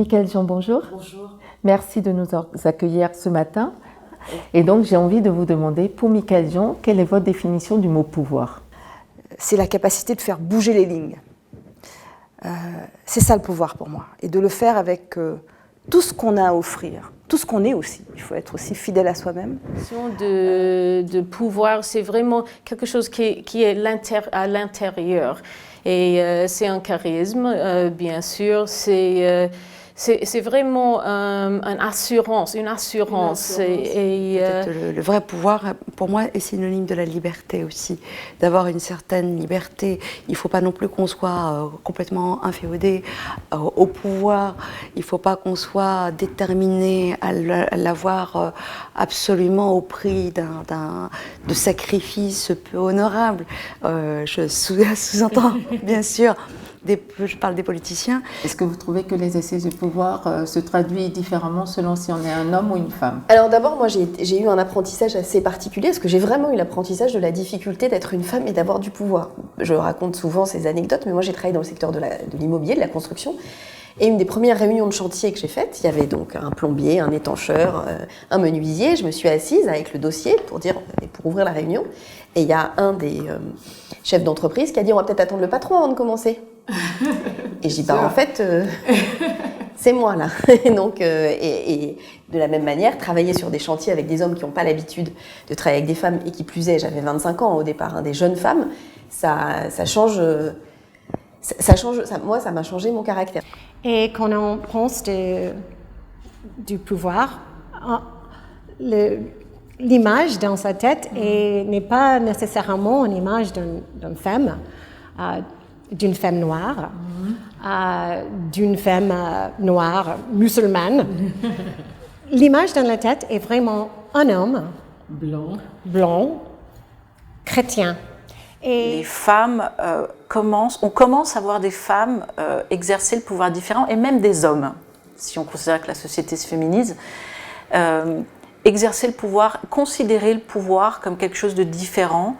Michaëlle Jean, bonjour. Bonjour. Merci de nous accueillir ce matin. Et donc, j'ai envie de vous demander, pour Michaëlle Jean, quelle est votre définition du mot pouvoir? C'est la capacité de faire bouger les lignes. C'est ça le pouvoir pour moi. Et de le faire avec tout ce qu'on a à offrir, tout ce qu'on est aussi. Il faut être aussi fidèle à soi-même. De pouvoir, c'est vraiment quelque chose qui est à l'intérieur. Et c'est un charisme, bien sûr. C'est vraiment une assurance. Le vrai pouvoir, pour moi, est synonyme de la liberté aussi, d'avoir une certaine liberté. Il ne faut pas non plus qu'on soit complètement inféodé au pouvoir. Il ne faut pas qu'on soit déterminé à l'avoir absolument au prix de sacrifices peu honorables. Je sous-entends, bien sûr. Je parle des politiciens. Est-ce que vous trouvez que l'exercice du pouvoir se traduit différemment selon si on est un homme ou une femme? Alors d'abord, moi j'ai eu un apprentissage assez particulier, parce que j'ai vraiment eu l'apprentissage de la difficulté d'être une femme et d'avoir du pouvoir. Je raconte souvent ces anecdotes, mais moi j'ai travaillé dans le secteur de l'immobilier, de la construction. Et une des premières réunions de chantier que j'ai faites, il y avait donc un plombier, un étancheur, un menuisier. Je me suis assise avec le dossier pour ouvrir la réunion. Et il y a un des chefs d'entreprise qui a dit « On va peut-être attendre le patron avant de commencer ». Et je dis en fait, c'est moi là. Et donc, et de la même manière, travailler sur des chantiers avec des hommes qui n'ont pas l'habitude de travailler avec des femmes, et qui plus est, j'avais 25 ans au départ, des jeunes femmes, ça change. Moi, ça m'a changé mon caractère. Et quand on pense du pouvoir, l'image dans sa tête n'est pas nécessairement une image d'une femme. D'une femme noire, d'une femme noire musulmane. L'image dans la tête est vraiment un homme blanc, chrétien. Et les femmes on commence à voir des femmes exercer le pouvoir différent, et même des hommes, si on considère que la société se féminise, exercer le pouvoir, considérer le pouvoir comme quelque chose de différent,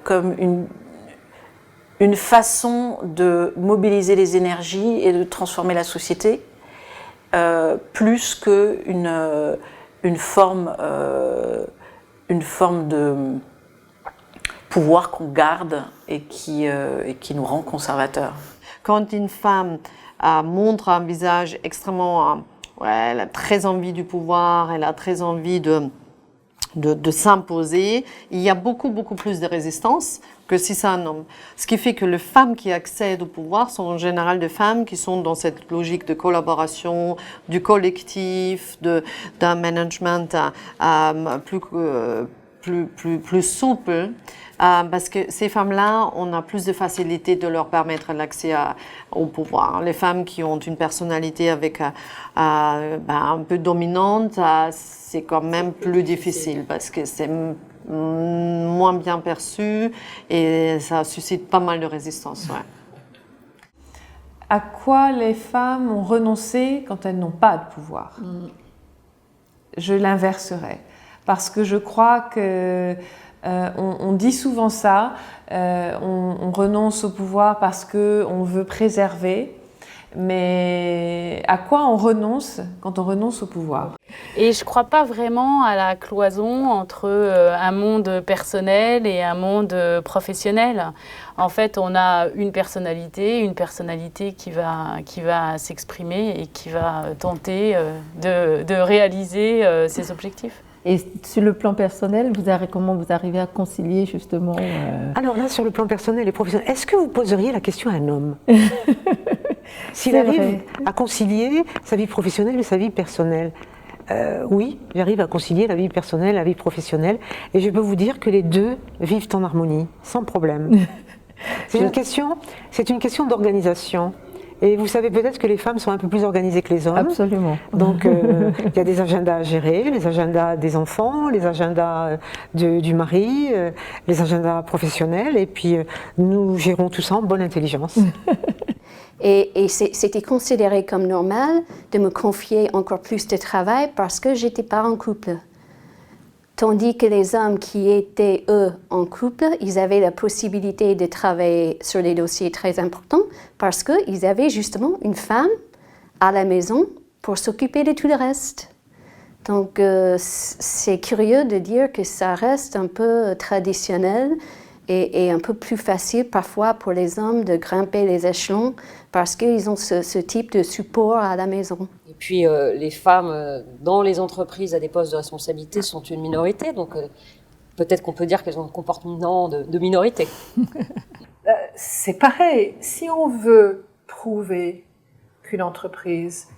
comme une façon de mobiliser les énergies et de transformer la société, plus qu'une forme de pouvoir qu'on garde et qui nous rend conservateurs. Quand une femme montre un visage extrêmement... elle a très envie du pouvoir, elle a très envie de s'imposer, il y a beaucoup plus de résistance que si c'est un homme. Ce qui fait que les femmes qui accèdent au pouvoir sont en général des femmes qui sont dans cette logique de collaboration, du collectif, d'un management plus souple, parce que ces femmes-là, on a plus de facilité de leur permettre l'accès au pouvoir. Les femmes qui ont une personnalité avec un peu dominante, c'est quand même plus difficile parce que c'est moins bien perçu et ça suscite pas mal de résistance. Ouais. À quoi les femmes ont renoncé quand elles n'ont pas de pouvoir? Je l'inverserai. Parce que je crois que on dit souvent ça, on renonce au pouvoir parce qu'on veut préserver, mais à quoi on renonce quand on renonce au pouvoir? Et je ne crois pas vraiment à la cloison entre un monde personnel et un monde professionnel. En fait, on a une personnalité qui va s'exprimer et qui va tenter de réaliser ses objectifs. Et sur le plan personnel, comment vous arrivez à concilier justement Alors là, sur le plan personnel et professionnel, est-ce que vous poseriez la question à un homme s'il arrive à concilier sa vie professionnelle et sa vie personnelle? Oui, j'arrive à concilier la vie personnelle, la vie professionnelle, et je peux vous dire que les deux vivent en harmonie, sans problème. C'est une question d'organisation. Et vous savez peut-être que les femmes sont un peu plus organisées que les hommes. Absolument. Donc il y a des agendas à gérer, les agendas des enfants, les agendas du mari, les agendas professionnels, et puis nous gérons tout ça en bonne intelligence. Et c'était considéré comme normal de me confier encore plus de travail parce que je n'étais pas en couple. Tandis que les hommes qui étaient, eux, en couple, ils avaient la possibilité de travailler sur des dossiers très importants parce qu'ils avaient justement une femme à la maison pour s'occuper de tout le reste. Donc, c'est curieux de dire que ça reste un peu traditionnel et un peu plus facile parfois pour les hommes de grimper les échelons parce qu'ils ont ce type de support à la maison. Et puis, les femmes dans les entreprises à des postes de responsabilité sont une minorité, donc peut-être qu'on peut dire qu'elles ont un comportement de minorité. C'est pareil, si on veut prouver qu'une entreprise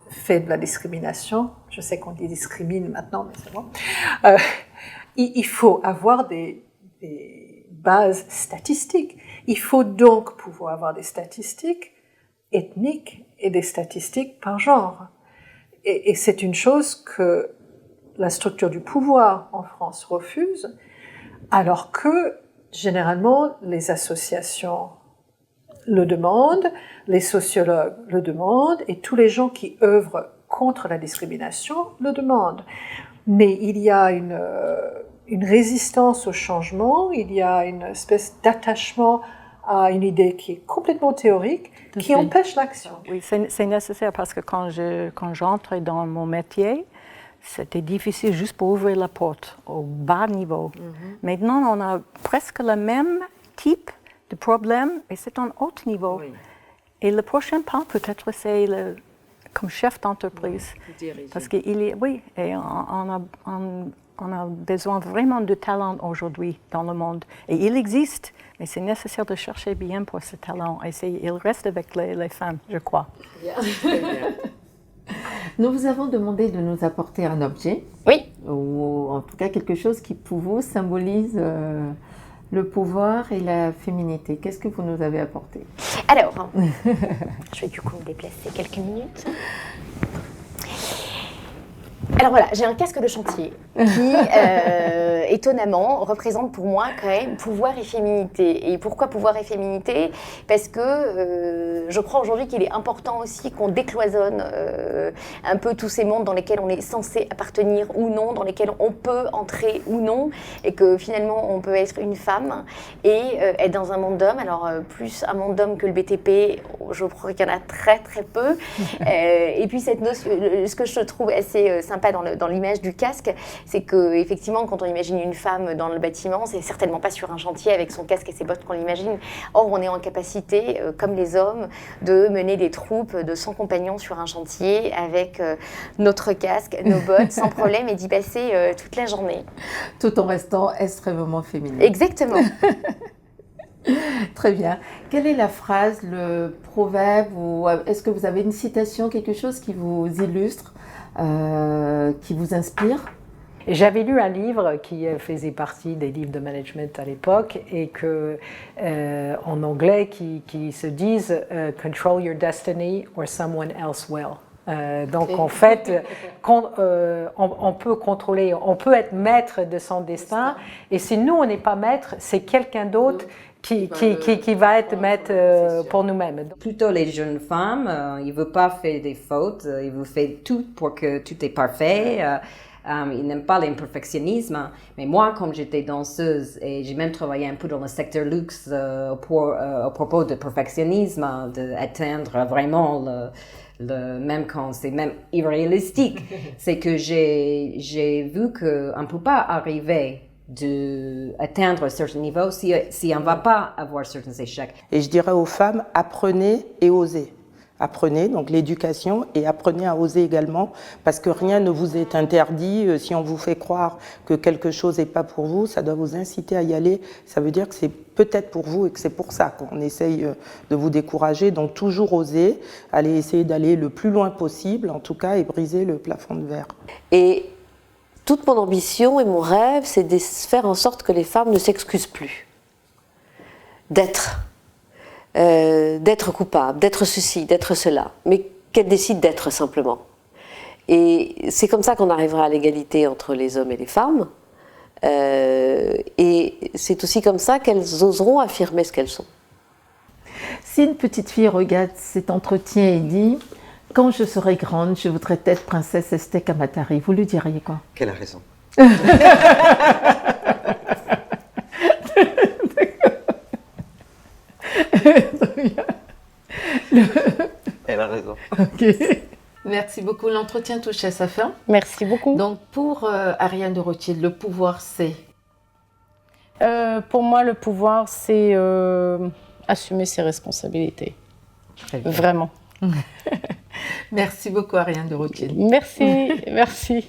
fait de la discrimination, je sais qu'on dit discrimine maintenant, mais c'est bon, il faut avoir des bases statistiques. Il faut donc pouvoir avoir des statistiques ethniques et des statistiques par genre. Et c'est une chose que la structure du pouvoir en France refuse, alors que généralement les associations le demandent, les sociologues le demandent et tous les gens qui œuvrent contre la discrimination le demandent. Mais il y a une résistance au changement, il y a une espèce d'attachement à une idée qui est complètement théorique, qui empêche l'action. Oui, c'est nécessaire parce que quand j'entrais dans mon métier, c'était difficile juste pour ouvrir la porte au bas niveau. Maintenant, on a presque le même type de problème et c'est un haut niveau. Oui. Et le prochain pas, peut-être, c'est comme chef d'entreprise. Parce qu'il est, oui, et on a besoin vraiment de talent aujourd'hui dans le monde. Et il existe, mais c'est nécessaire de chercher bien pour ce talent. Et il reste avec les femmes, je crois. Nous vous avons demandé de nous apporter un objet. Oui. Ou en tout cas quelque chose qui pour vous symbolise le pouvoir et la féminité. Qu'est-ce que vous nous avez apporté? Alors, je vais du coup me déplacer quelques minutes. Alors voilà, j'ai un casque de chantier qui, étonnamment, représente pour moi quand même pouvoir et féminité. Et pourquoi pouvoir et féminité? Parce que je crois aujourd'hui qu'il est important aussi qu'on décloisonne un peu tous ces mondes dans lesquels on est censé appartenir ou non, dans lesquels on peut entrer ou non, et que finalement on peut être une femme et être dans un monde d'hommes. Alors plus un monde d'hommes que le BTP, je crois qu'il y en a très très peu. Et puis cette notion, ce que je trouve assez sympa dans l'image du casque, c'est que effectivement, quand on imagine une femme dans le bâtiment, c'est certainement pas sur un chantier avec son casque et ses bottes qu'on l'imagine. Or, on est en capacité, comme les hommes, de mener des troupes de 100 compagnons sur un chantier avec notre casque, nos bottes, sans problème, et d'y passer toute la journée. Tout en restant extrêmement féminin. Exactement. Très bien. Quelle est la phrase, le proverbe, ou est-ce que vous avez une citation, quelque chose qui vous illustre, qui vous inspire? J'avais lu un livre qui faisait partie des livres de management à l'époque et que, en anglais, qui se disent « Control your destiny or someone else will ». Donc en fait, on peut contrôler, on peut être maître de son destin et si nous on n'est pas maître, c'est quelqu'un d'autre qui va être maître pour nous-mêmes. Plutôt les jeunes femmes, ils ne veulent pas faire des fautes, ils veulent faire tout pour que tout est parfait. Ils n'aiment pas l'imperfectionnisme. Mais moi, comme j'étais danseuse et j'ai même travaillé un peu dans le secteur luxe à propos de perfectionnisme, d'atteindre vraiment même quand c'est même irréalistique, c'est que j'ai vu qu'on ne peut pas arriver d'atteindre un certain niveau si on ne va pas avoir certains échecs. Et je dirais aux femmes, apprenez et osez. Apprenez, donc l'éducation, et apprenez à oser également, parce que rien ne vous est interdit. Si on vous fait croire que quelque chose n'est pas pour vous, ça doit vous inciter à y aller. Ça veut dire que c'est peut-être pour vous et que c'est pour ça qu'on essaye de vous décourager. Donc toujours oser, aller essayer d'aller le plus loin possible, en tout cas, et briser le plafond de verre. Et toute mon ambition et mon rêve, c'est de faire en sorte que les femmes ne s'excusent plus d'être coupable, d'être ceci, d'être cela, mais qu'elles décident d'être simplement. Et c'est comme ça qu'on arrivera à l'égalité entre les hommes et les femmes. Et c'est aussi comme ça qu'elles oseront affirmer ce qu'elles sont. Si une petite fille regarde cet entretien et dit « Quand je serai grande, je voudrais être princesse Esther Kamatari », vous lui diriez quoi? Qu'elle a raison. Elle a raison. Merci beaucoup. L'entretien touche à sa fin. Merci beaucoup. Donc, pour Ariane de Rothschild, le pouvoir, c'est Pour moi, le pouvoir, c'est assumer ses responsabilités. Vraiment. Merci beaucoup, Ariane de Rothschild. Merci, merci.